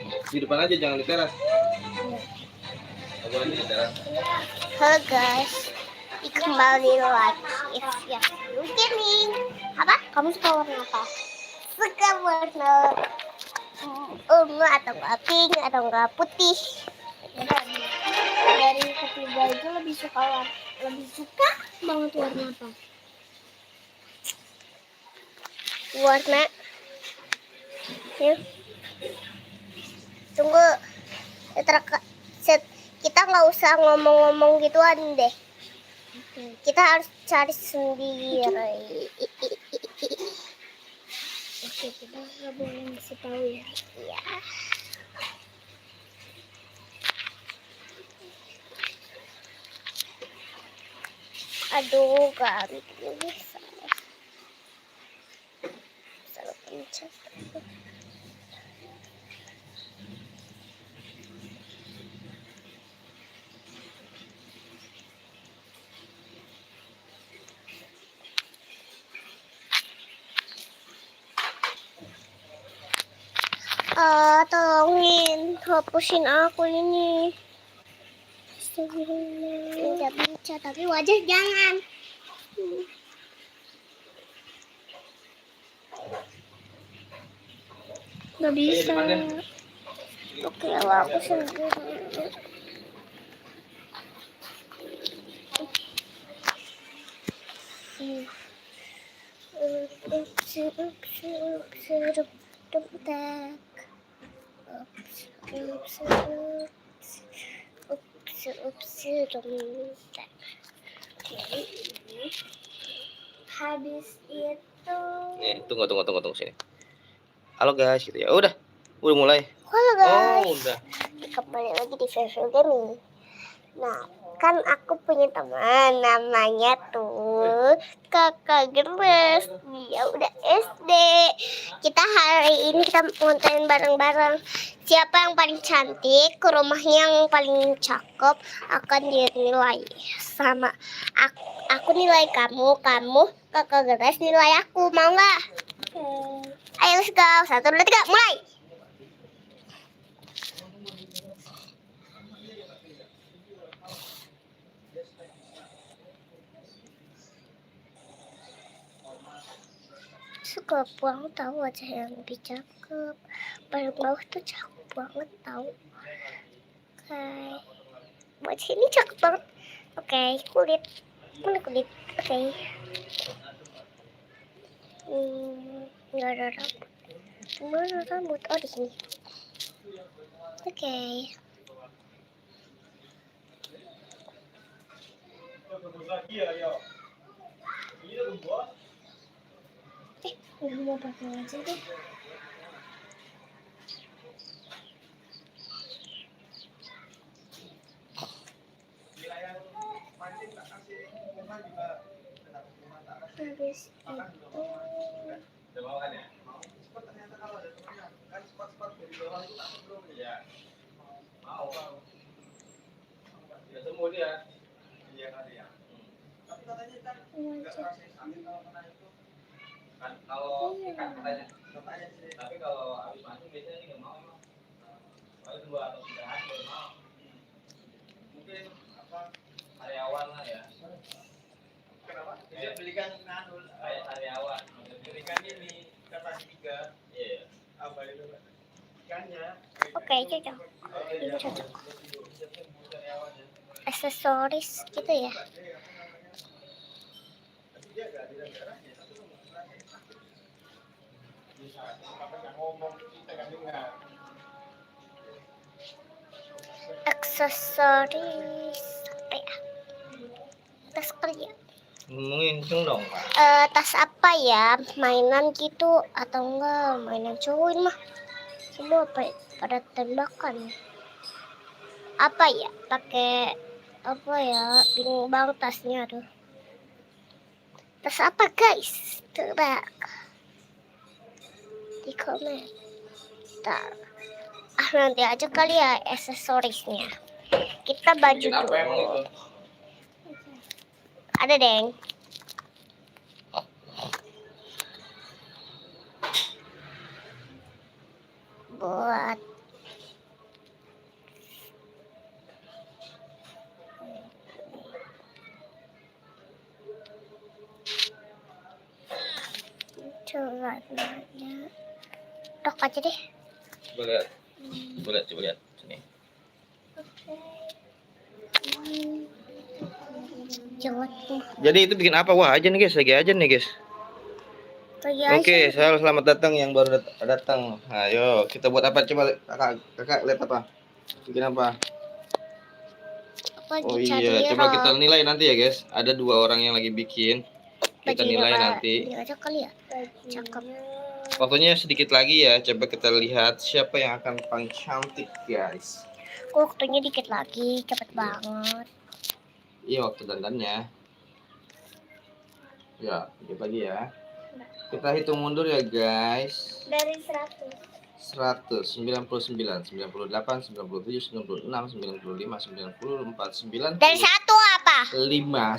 Di depan aja, jangan di teras. Boleh di teras. Halo guys, kembali lagi ya. Beginning. Apa? Kamu suka warna apa? Suka warna ungu atau enggak pink atau enggak putih? Dari ketiga itu lebih suka banget warna apa? Warna ya. Tunggu, kita nggak usah ngomong-ngomong gituan deh. Kita harus cari sendiri. Oke, kita nggak boleh ngasih tahu ya. Iya. Aduh, garing ini salah pencet. Tolongin, hapusin aku ini. Tidak bisa, tapi wajah jangan. Gak bisa. Oke, aku sendiri. Habis itu nih, tunggu sini. Halo guys, gitu ya. Udah mulai. halo guys. Oh, udah. Kembali lagi di Social Gaming. Nah, kan aku punya teman namanya tuh Kakak Gemes. Dia udah SD. Kita hari ini kita ngonten bareng-bareng. Siapa yang paling cantik, ke rumahnya yang paling cakep akan dinilai sama aku nilai kamu Kakak Gemes nilai aku. Mau nggak? Ayo let's go. 1, 2, 3, mulai. Suka banget tahu wajah yang lebih cakep. Paling bawah tuh cakep banget tahu. Oke, wajah ini cakep banget. Oke, kulit. Oke. Nggak ada rambut. Mana rambut? Oh, di sini. Oke. Udah mau pakai aja deh. Habis itu Semua dia. Iya kali ya. Tapi katanya kan kalau ikan katanya. Tapi kalau habis mancing biasanya nggak mau emang. Paling 2 atau 3 hari baru mau. Mungkin apa karyawan lah ya. Kenapa? Dia belikan kayak karyawan. Belikan ini kertas 3. Iya. Apa itu? Ikannya. oke, cocok. Ini cocok. Aksesoris gitu ya. Aksesoris apa ya? Tas kerja. Ngomongin dong, Pak. Tas apa ya? Mainan gitu atau enggak? Mainan cowok ini mah. Semua pada tembakan. Apa ya? Pakai apa ya? Bingung banget tasnya tuh. Tas apa guys? Tebak di komentar. Nanti aja kali ya aksesorisnya. Kita baju dulu. Ada deng. Buat warnanya. Tok aja deh. Coba lihat. Coba lihat. Sini. Jangan tuh. Jadi itu bikin apa? Wah, aja nih guys, lagi aja nih guys. Oke, selamat datang yang baru datang. Ayo, kita buat apa? Coba kakak lihat apa? Bikin apa? Oh iya, coba kita nilai nanti ya guys. Ada 2 orang yang lagi bikin. Kita nilai nanti. Kali ya. Cakep. Waktunya sedikit lagi ya. Coba kita lihat siapa yang akan paling cantik guys. Waktunya dikit lagi, cepet banget. Iya, waktu dandannya. Ya, dikit lagi ya. Kita hitung mundur ya guys. Dari 100. 100, 99, 98, 97, 96, 95, 94, 90. Dari 1 apa? 5,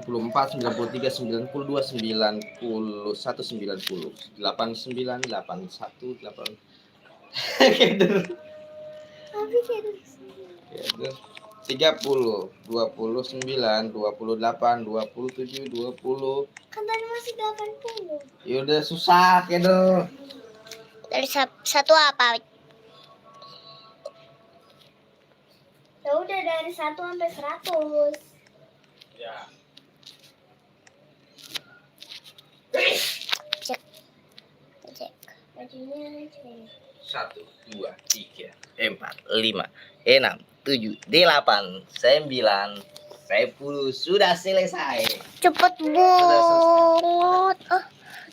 94, 93, 92, 91, 90, 89, 81, 8. Keder. 30, 29, 28, 27, 20. Kan tadi masih 80. Ya udah susah, keder. Dari 1 apa? Ya udah dari 1 sampai 100. Ya. Cek. Bajunya cek. 1, 2, 3, 4, 5, 6, 7, 8, 9, 10. Sudah selesai. Cepet banget.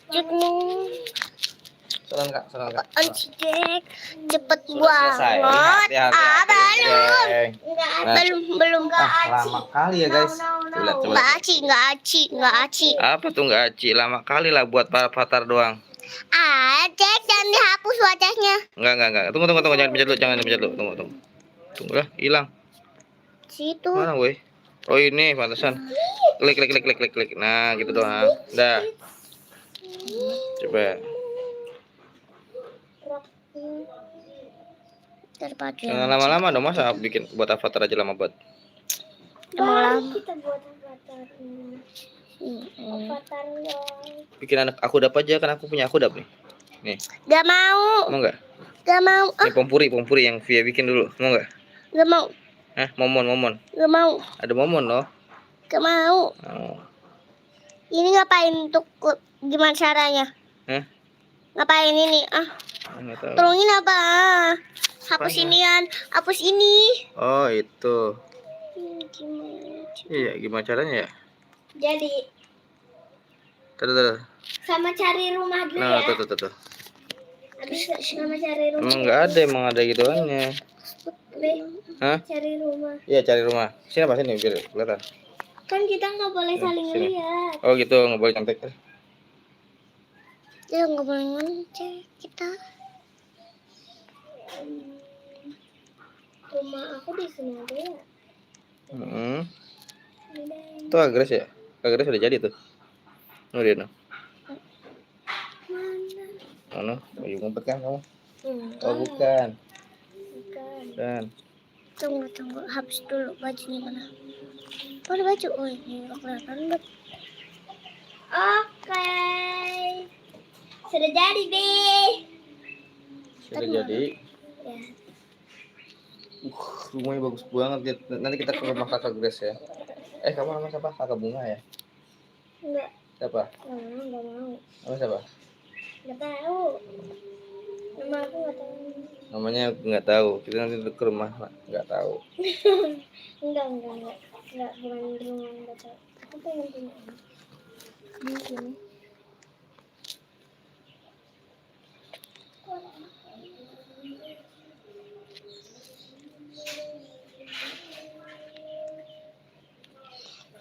Cekmu. Salam kak. Cek. Cepet Sudah selesai. banget. Belum. Lama kali ya guys. Nggak aci. Apa tuh nggak aci? Lama kali lah buat avatar doang. Cek dan dihapus wajahnya. Enggak. Tunggu. Jangan dipencet dulu. Tunggu lah, hilang. Situ. Mana woi? Oh ini pantesan. Klik. Nah, gitu doang. Dah. Coba. Jangan lama-lama dong, masa bikin buat avatar aja lama banget. Kita buat avatar. Bikin anak aku dap aja, kan aku punya aku dap nih. Nih. Gak mau. Mau enggak? Gak mau. Ini pompuri yang Via bikin dulu. Mau enggak? Gak mau. Hah, momon. Gak mau. Ada momon loh. Gak mau. Oh. Ini ngapain untuk gimana caranya? Hah? Ngapain ini? Enggak tahu. Tolongin apa? Hapus inian. Hapus ini. Oh, itu. Gimana? Iya, gimana caranya ya? Jadi Tuh. sama cari rumah dulu Nah, ya. tuh. Habis sama cari rumah. Emang ada gituannya. Hah? Cari rumah. Iya, cari rumah. Sini biar kelihatan. Kan kita nggak boleh saling Sini. lihat. Oh gitu, nggak boleh contek. Ya nggak boleh ngecek kita. Rumah aku di sini ada ya. Itu agres ya? Agres udah jadi tuh. Dia no. Mana? Mau ngumpet kan kamu? Oh bukan. Dan. Tunggu. Habis dulu bajunya mana? Mana baju? Oh ini nggak kelihatan. Oke. Sudah jadi deh. Sudah jadi. Ya. Rumahnya bagus banget. Nanti kita ke rumah kakak Grace ya. Kamu nama siapa? Kakak Bunga ya? Enggak. Siapa? Enggak mau. Nama siapa? Enggak tahu. Nama aku enggak tahu. Namanya nggak tahu. Kita nanti ke rumah nggak tahu. Enggak. Enggak, bukan di rumah enggak tahu. Aku pengen punya ini. Di sini.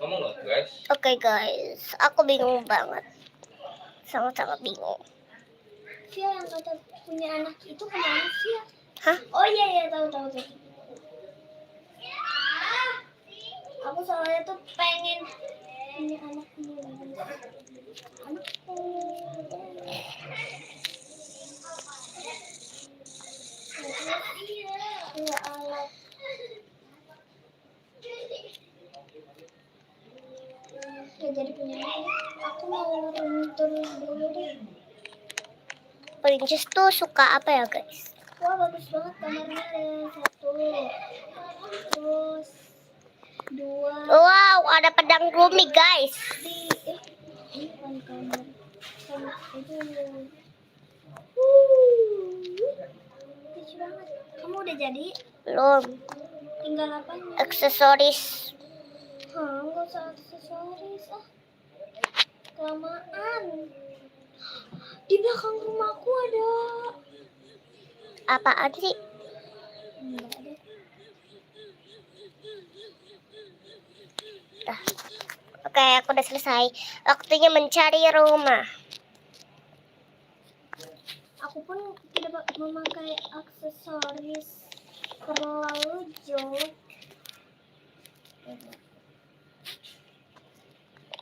Ngomong loh guys. Oke guys, aku bingung banget. Sangat-sangat bingung. Via yang kata punya anak itu kemana sih? Hah? Oh iya tahu. Aku soalnya tuh pengen punya anak dulu. Iya alat. Ya jadi punya anak. Aku mau turun dulu deh. Princess tuh suka apa ya guys? Wah, bagus banget kamarnya. Satu, terus dua. Wow, ada pedang Rumi guys. Ini bukan kamar. Itu. Lucu banget. Kamu udah jadi? Belum. Tinggal apa? Aksesoris. Nggak usah aksesoris kelamaan. Di belakang rumahku ada. Apaan sih? Enggak ada. Oke, aku udah selesai. Waktunya mencari rumah. Aku pun tidak memakai aksesoris terlalu jauh.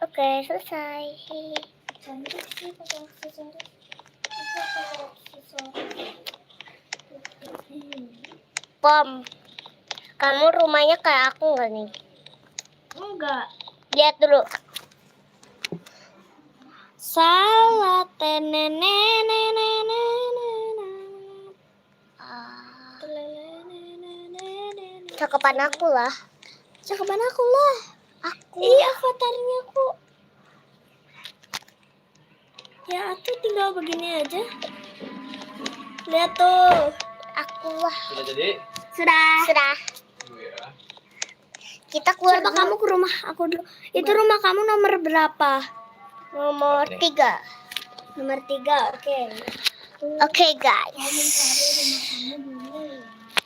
Oke, selesai. Cantik sih pakai aksesoris. Aku pakai aksesoris. Pom, kamu rumahnya kayak aku nggak nih? Enggak. Lihat dulu. Salah Cakepan aku lah. Cakapan aku lah. Aku. Iya, avatarnya aku. Ya, aku tinggal begini aja. Lihat tuh. Aku lah. Sudah jadi? Sudah. Iya. Kita keluar Coba dulu. kamu ke rumah aku dulu. Itu rumah kamu nomor berapa? Nomor 3. Nomor 3, oke. Oke guys.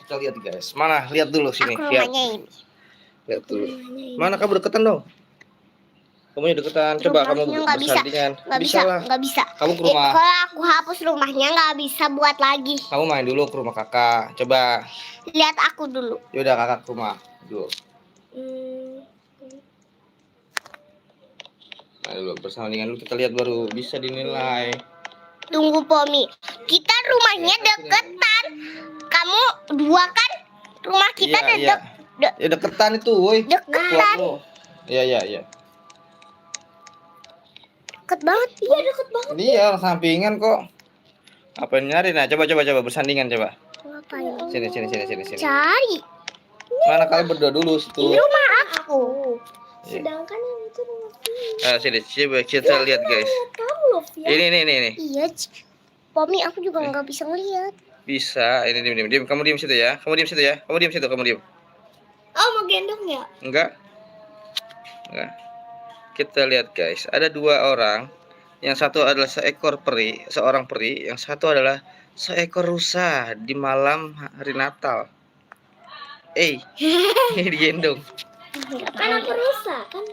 Kita lihat guys. Mana? Lihat dulu sini. Aku Lihat. rumahnya ini. Lihat dulu. Mana kamu deketan dong? Kamu deketan. Coba kamu Rumahnya nggak bisa. bersandingan. Nggak bisa. lah. Nggak bisa. Kamu ke rumah. Kalau aku hapus rumahnya nggak bisa buat lagi. Kamu main dulu ke rumah kakak. Coba. Lihat aku dulu. Yaudah kakak ke rumah dulu. Main dulu bersandingan dulu, kita lihat baru bisa dinilai. Tunggu Pomi. Kita rumahnya deketan. Kamu 2 kan? Rumah kita Iya. Ya deketan itu, woi. deketan. Iya. Deket banget. Iya, deket banget. Iya, sampingan kok. Apa yang nyari? Nah, coba bersandingan coba. Ngapain? Sini. Cari. Mana kalian berdua dulu situ. Ini rumah aku. Iya. Sedangkan yang itu rumah Via. Sini, coba kita lihat guys. Lihat kamu loh, Via. Ini. Iya. Pomi, aku juga nggak bisa ngeliat. Bisa. Ini diam. Kamu diam situ ya. Kamu diam situ. Oh, mau gendong ya? Enggak. Kita lihat guys, ada 2 orang. Yang satu adalah seorang peri, yang satu adalah seekor rusa di malam hari Natal. Ini digendong. Kan aku rusak kan?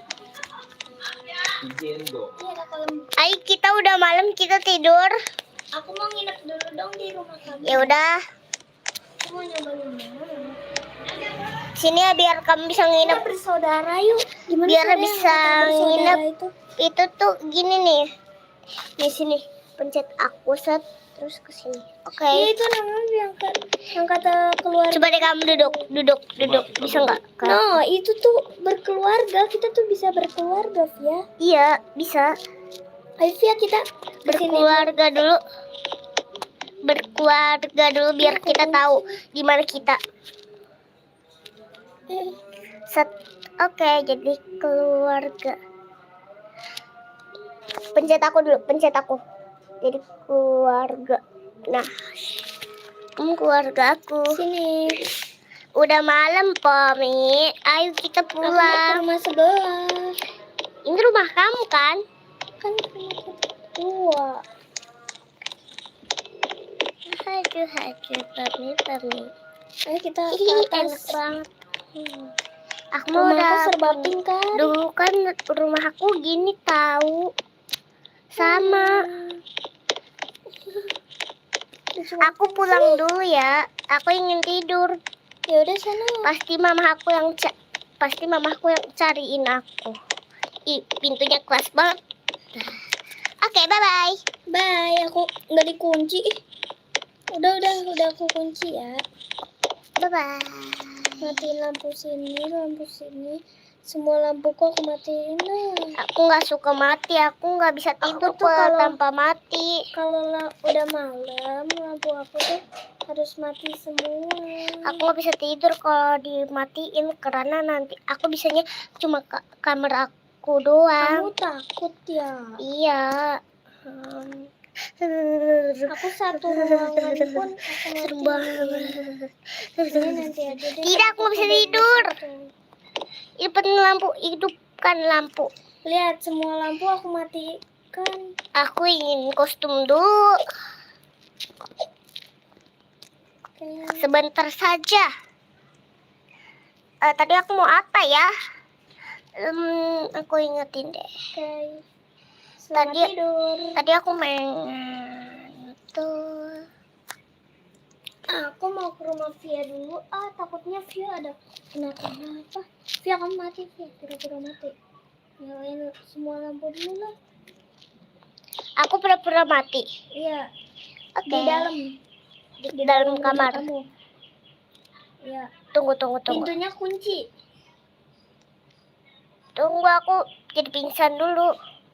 Digendong. Iya, ada kolam. Ayo kita udah malam, kita tidur. Aku mau nginep dulu dong di rumah kamu. Ya udah, Aku mau nyoba rumah. sini ya biar kamu bisa Kita nginep. bersaudara yuk. Gimana Biar caranya bisa kita bersaudara nginep. itu? Itu tuh gini nih. Di sini pencet aku set terus ke sini. Oke. Iya, itu namanya yang kata keluarga. Coba deh kamu duduk. Bisa nggak? No, itu tuh berkeluarga. Kita tuh bisa berkeluarga, Via. Iya, bisa. Ayo, Via, kita kesini. Berkeluarga dulu biar kita tahu di mana kita. Set. Oke, jadi keluarga. Pencet aku dulu, Jadi keluarga. Nah, kamu keluarga aku. Sini. Udah malam, Pomi. Ayo kita Aku mau ke pulang. rumah sebelah. Ini rumah kamu kan? Kan rumah tua. Aduh, Pomi. Ayo kita ke Ih, atas. enak banget. Aku mau Rumahku udah serba pink kan? dulu kan rumah aku gini tahu. Sama. Aku pulang dulu ya. Aku ingin tidur. Ya udah sana. Pasti mamaku yang cariin aku. Pintunya keras banget. Oke, bye-bye. Bye. Aku nggak dikunci. Udah aku kunci ya. Bye-bye. Matiin lampu sini. Semua lampuku aku matiin lah. Aku nggak suka mati. Aku nggak bisa tidur tuh kalau- tanpa mati. Kalau udah malam, lampu aku tuh harus mati semua. Aku nggak bisa tidur kalau dimatiin karena nanti aku bisanya cuma ke kamar aku doang. Kamu takut ya? Iya. Aku satu ruangan pun aku Serem matiin. banget. Ini nanti aja deh. Tidak, aku nggak bisa tidur. Hidupkan lampu, hidupkan lampu. Lihat, semua lampu aku matikan. Aku ingin kostum dulu. Oke. Sebentar saja. Tadi aku mau apa ya? Aku ingetin deh. Oke. Selamat Tadi- tidur. Tadi aku main tuh. Aku mau ke rumah Via dulu. Takutnya Via ada kenapa-napa. Via, kamu mati, Via. Pura-pura mati. Nyalain semua lampu dulu lah. Aku pura-pura mati. Iya, Oke. di dalam. Di dalam rumah kamar. kamu. Iya. Tunggu. Pintunya kunci. Tunggu, aku jadi pingsan dulu.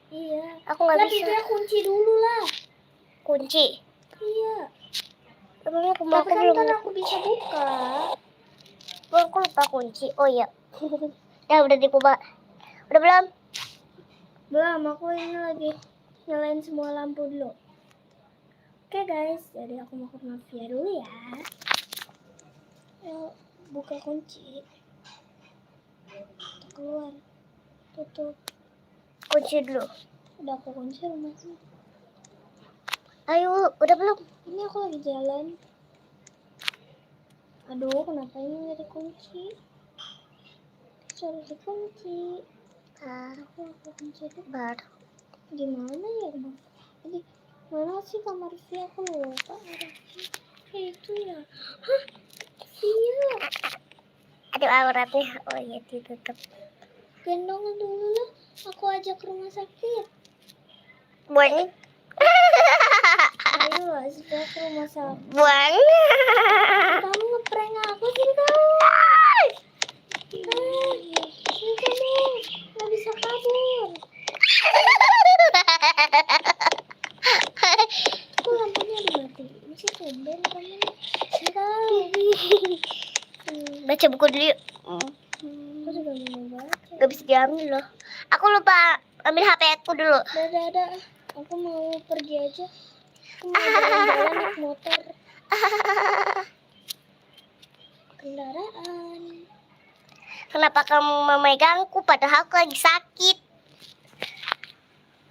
Iya. Aku nggak Lah, bisa pintunya kunci dulu lah. kunci. Iya. Emangnya rumah Tapi aku kan belum. ntar aku bisa buka. Aku lupa kunci. Oh iya. Ya udah dibuka. Udah belum? Belum, aku ini lagi nyalain semua lampu dulu. Oke guys, jadi aku mau ke rumah Via dulu ya. Ayo, buka kunci. Kita keluar. Tutup. Kunci dulu. Udah aku kunci rumahnya. Ayo, udah belum? Ini aku lagi jalan. Aduh, kenapa ini nggak dikunci? Suruh dikunci. Aku kunci dulu. Bar. Gimana ya, Bang? Jadi, mana sih kamar Via? Aku lupa arahnya. Itu ya. Hah? Via. Aduh, auratnya. Oh iya, ditutup. Gendong dulu lah. Aku ajak ke rumah sakit. Buang. Ayo, sudah ke rumah sakit. Buang. Kamu ngeprank aku sih kamu. Sini kamu. Nggak bisa kabur. Kok lampunya dimatiin? Masih tumben kamu. Sini kamu. Baca buku dulu yuk. Aku juga mau baca. Gak bisa diambil loh. Aku lupa ambil HP aku dulu. Dadah. Aku mau pergi aja. Aku mau jalan-jalan naik motor. Kendaraan. Kenapa kamu memegangku padahal aku lagi sakit?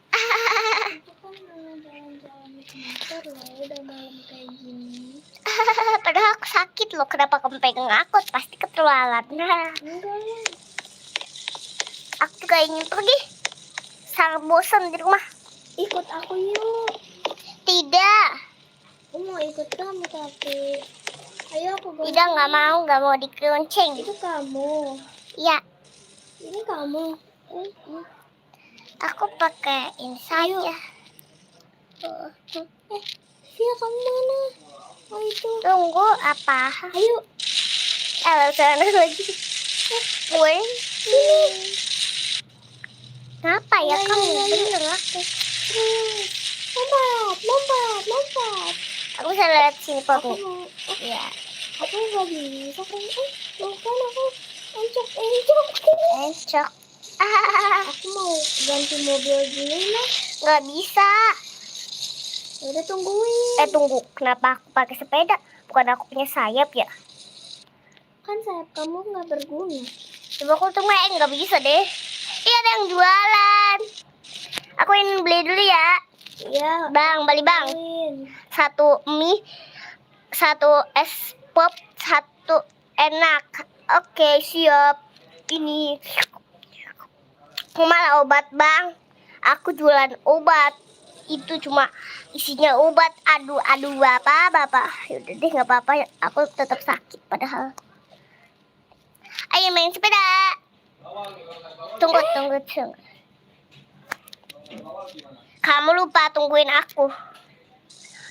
Aku kan mau jalan-jalan naik motor loh. Udah malam kayak gini. Padahal aku sakit loh. Kenapa kamu pegang aku? Pasti ketularan. Nah, Enggak lah. aku juga ingin pergi. Sangat bosan di rumah. Ikut aku yuk. Tidak. Aku mau ikut kamu tapi. Ayo aku Tidak, nggak mau dikencing. Itu kamu. Ya, Ini kamu. aku pakaiin saja. Via, kamu mana? Oh itu. Tunggu apa? Ayo. Sana lagi. Woi, kenapa ya Ayo, kamu? ayo, ayo. Bener aku. Lompat. Aku bisa lihat sini kok. Aku mau. Iya. Aku nggak bisa kan? Bukan aku encok. Encok. Aku mau ganti mobil dulu lah. Nggak bisa. Udah tungguin. Tunggu. Kenapa aku pakai sepeda? Bukan aku punya sayap ya? Kan sayap kamu nggak berguna. Coba aku tunggu. Nggak bisa deh. Iya, ada yang jualan. Aku ingin beli dulu ya. Iya. Bang, beli bang. Satu mie, satu es pop, satu enak. Oke, siap. Ini malah obat bang. Aku jualan obat. Itu cuma isinya obat. Aduh bapak. Yaudah deh, nggak apa-apa. Aku tetap sakit padahal. Ayo main sepeda. Tunggu. Kamu lupa tungguin aku.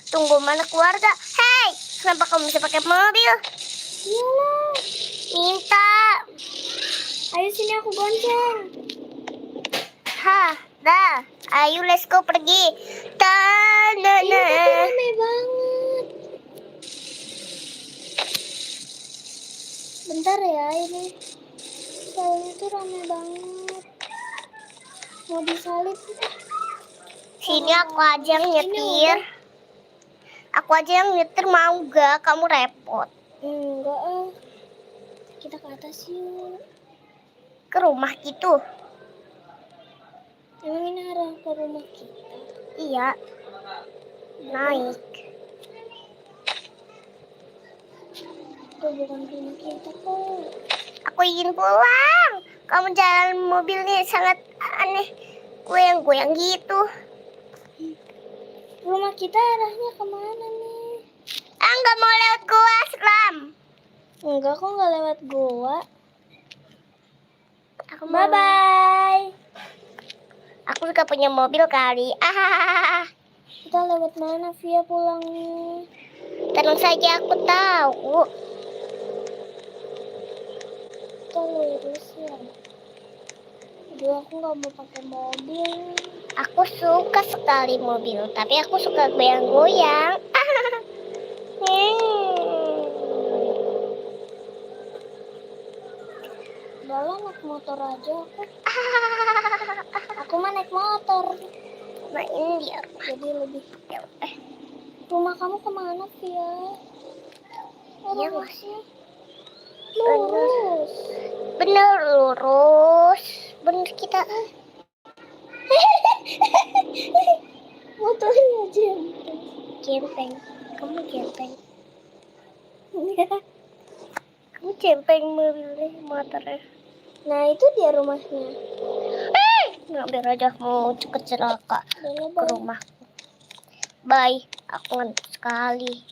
Tunggu, mana keluarga? Hei, kenapa kamu bisa pakai mobil? Iyalah. Minta. Ayo sini aku gonceng. Hah, dah. Ayo let's go pergi. Ini tapi Ta-na-na. rame banget. Bentar ya ini. Soalnya tuh rame banget. Mau disalib. Sini aku aja yang nyetir. Aku aja yang nyetir, mau gak? Kamu repot. Enggak ah. Kita ke atas yuk. Ke rumah gitu. Emang ini arah ke rumah kita? Iya. Naik. Itu bukan rumah kita kok. Aku ingin pulang. Kamu jalan mobilnya sangat aneh. Goyang-goyang gitu. Rumah kita arahnya kemana nih? Nggak mau lewat gua, seram. Enggak kok nggak lewat goa. Aku mau. Bye-bye. Aku juga punya mobil kali. Kita lewat mana Via pulangnya? Tenang saja, aku tahu. Kita lurus ya. Aduh aku nggak mau pakai mobil. Aku suka sekali mobil, tapi aku suka goyang-goyang. Udahlah naik motor aja aku. Aku mah naik motor. Nah ini dia. Jadi lebih. Rumah kamu kemana Via? Iya, Lurusnya. Lurus. Bener lurus. Bener kita. Motornya jempeng. Jempeng. Kamu jempeng. Iya. Kamu jempeng mobilnya, motornya. Nah itu dia rumahnya. Ngambil aja mau kecelaka Udah ke rumah. Bye. Aku ngantuk sekali.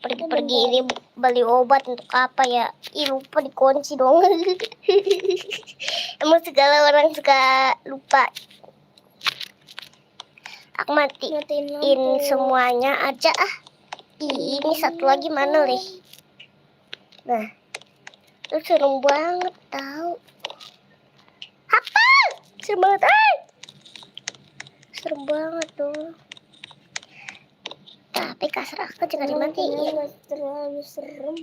Pergi-pergi ini beli obat untuk apa ya? Ih, lupa dikunci dong. Emang segala orang suka lupa. Aku matiin lampu. semuanya aja ah. Ih, ini satu lagi mana leh? Nah, itu serem banget tahu. Apa? Serem banget. Serem banget tuh. Tapi kasar aku juga dimatiin. Nggak terlalu serem.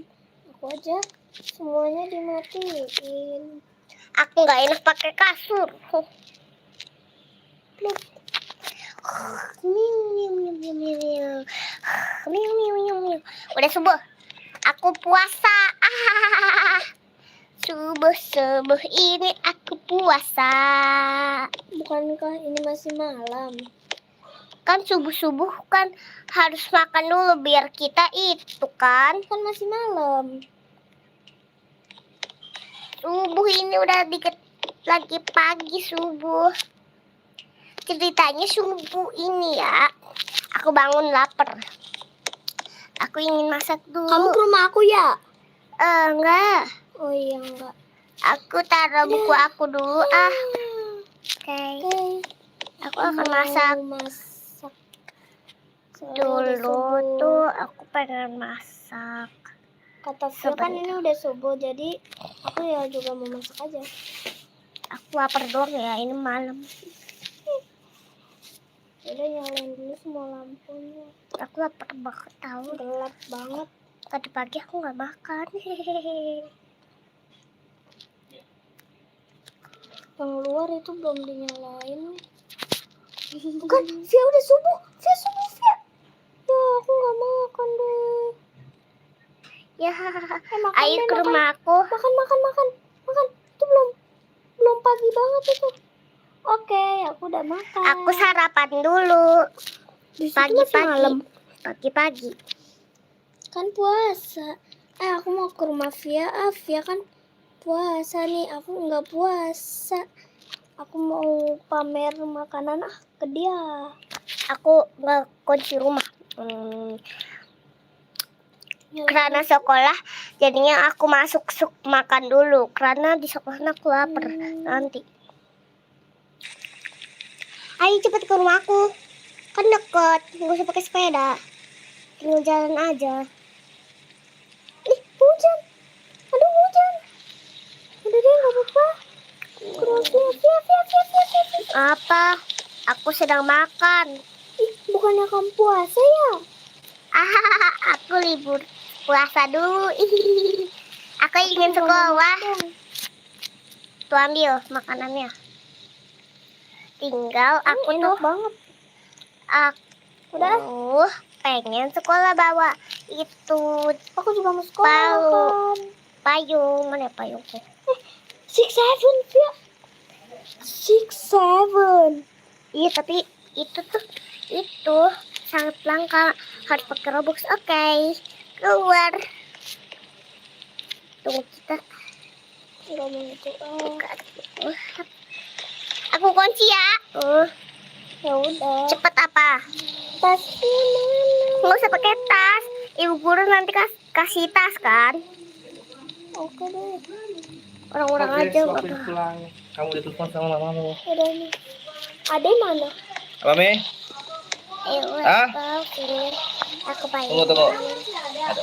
Aku aja semuanya dimatiin. Aku nggak enak pakai kasur. Pluk. Udah subuh. Aku puasa. Subuh ini aku puasa. Bukankah ini masih malam? Kan subuh kan harus makan dulu biar kita itu kan. Kan masih malam. Subuh ini udah dikit lagi pagi subuh. Ceritanya subuh ini ya. Aku bangun lapar. Aku ingin masak dulu. Kamu ke rumah aku ya? Enggak. Oh iya enggak. Aku taruh buku aku dulu ah. Oke. Aku akan masak dulu tuh. Aku pengen masak. Kata Phil kan ini udah subuh, jadi aku ya juga mau masak aja. Aku lapar doang ya, ini malam. Udah nyalain dulu semua lampunya. Aku lapar banget tahu. Gelap banget. Tadi pagi aku nggak makan. Yang luar itu belum dinyalain. Bukan, Via udah subuh. Via subuh, Via. Ya, aku nggak makan deh. Ya, Makan ayo deh, ke rumah aku. Makan. Itu belum pagi banget itu. Oke, aku udah makan. Aku sarapan dulu. Pagi-pagi. Kan puasa. Aku mau ke rumah Via. Via kan puasa nih. Aku nggak puasa. Aku mau pamer makanan ke dia. Aku nggak kunci rumah. Karena sekolah, jadinya aku masuk makan dulu. Karena di sekolah aku lapar nanti. Ayo cepet ke rumah aku. Kan deket, nggak usah pakai sepeda. Tinggal jalan aja. Hujan. Aduh hujan. Udah deh Apa? Aku sedang makan. Ih, bukannya kamu puasa ya? Aku libur puasa dulu. Aku ingin sekolah. Tuh ambil makanannya. Tinggal aku Enak tuh banget. aku Udah. pengen sekolah bawa itu Aku juga mau sekolah kan. payung. Mana ya payungku? 6-7 ya. 6-7. Iya tapi itu sangat langka, harus pakai Robux. Oke, keluar. Tunggu kita. Enggak mau itu. Aku kunci ya. Ya udah. Cepet apa? Tasnya mana? Nggak usah pakai tas. Ibu guru nanti kasih tas kan? Oke deh. Orang-orang aja nggak apa. pulang. Kamu udah telepon sama mamamu. Udah nih. Ade mana? Apa, Me? Ayo, Ah? sini. Aku payung. Tunggu. Ada.